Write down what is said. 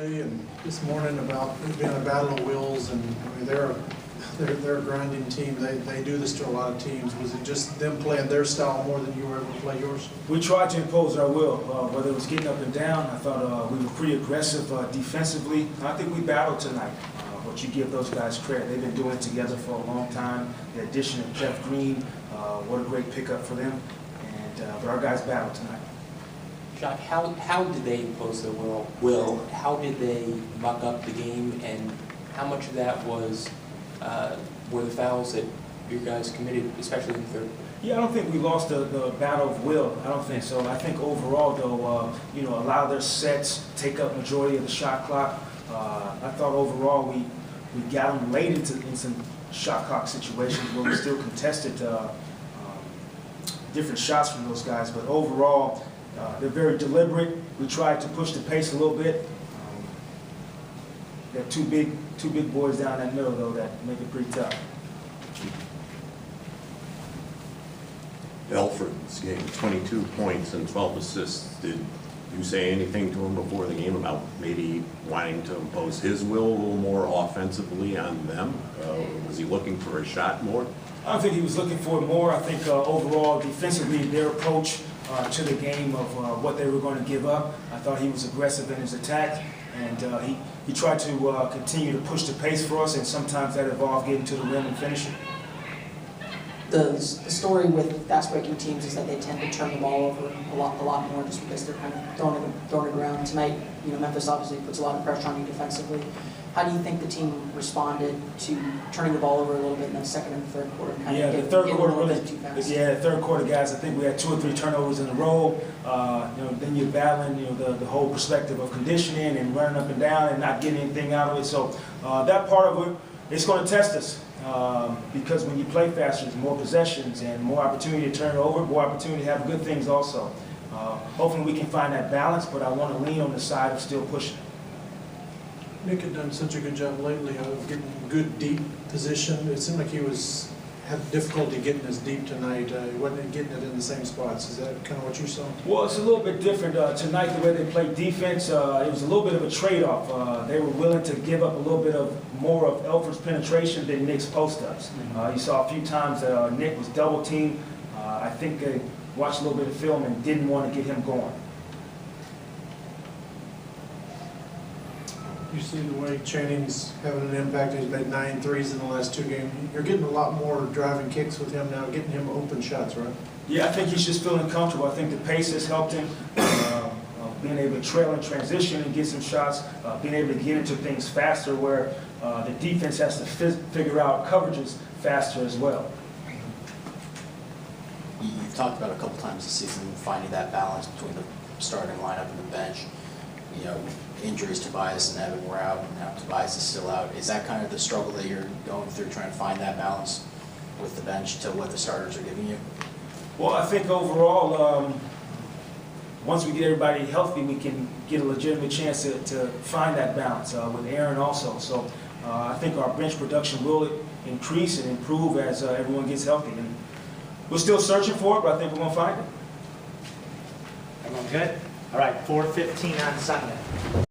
And this morning about it being a battle of wills, and I mean they're a grinding team. They do this to a lot of teams. Was it just them playing their style more than you were able to play yours? We tried to impose our will, whether it was getting up and down. I thought we were pretty aggressive defensively. I think we battled tonight, but you give those guys credit. They've been doing it together for a long time. The addition of Jacque Vaughn, what a great pickup for them. And but our guys battled tonight. Jacque, how did they impose their will? How did they muck up the game, and how much of that was were the fouls that you guys committed, especially in the third? Yeah, I don't think we lost the battle of will. I don't think so. I think overall, though, allow their sets, take up majority of the shot clock. I thought overall we got them late in some shot clock situations where we still contested different shots from those guys, but overall, they're very deliberate. We tried to push the pace a little bit. Got two big boys down that middle, though, that make it pretty tough. Alfred's game, 22 points and 12 assists. Did you say anything to him before the game about maybe wanting to impose his will a little more offensively on them? Was he looking for a shot more? I don't think he was looking for more. I think overall, defensively, their approach to the game of what they were going to give up, I thought he was aggressive in his attack, and he tried to continue to push the pace for us, and sometimes that involved getting to the rim and finishing. The story with fast-breaking teams is that they tend to turn the ball over a lot more just because they're kind of throwing it around. Tonight, Memphis obviously puts a lot of pressure on you defensively. How do you think the team responded to turning the ball over a little bit in the second and third quarter? Yeah, the third quarter really. Yeah, the third quarter, guys. I think we had 2 or 3 turnovers in a row. Then you're battling, the whole perspective of conditioning and running up and down and not getting anything out of it. So that part of it, it's going to test us because when you play faster, there's more possessions and more opportunity to turn it over, more opportunity to have good things also. Hopefully we can find that balance, but I want to lean on the side of still pushing. Nick had done such a good job lately of getting good deep position. It seemed like he had difficulty getting as deep tonight. He wasn't getting it in the same spots. Is that kind of what you saw? Well, it's a little bit different tonight. The way they played defense, it was a little bit of a trade-off. They were willing to give up a little bit more of Elford's penetration than Nick's post-ups. You saw a few times Nick was double-teamed. I think they watched a little bit of film and didn't want to get him going. You see the way Channing's having an impact. He's made 9 threes in the last 2 games. You're getting a lot more driving kicks with him now, getting him open shots, right? Yeah, I think he's just feeling comfortable. I think the pace has helped him, being able to trail in transition and get some shots, being able to get into things faster where the defense has to figure out coverages faster as well. You've talked about a couple times this season finding that balance between the starting lineup and the bench. Injuries, Tobias and Evan were out, and now Tobias is still out. Is that kind of the struggle that you're going through, trying to find that balance with the bench to what the starters are giving you? Well, I think overall, once we get everybody healthy, we can get a legitimate chance to find that balance with Aaron also. So I think our bench production will increase and improve as everyone gets healthy. And we're still searching for it, but I think we're going to find it. Everyone good? All right, 4:15 on Sunday.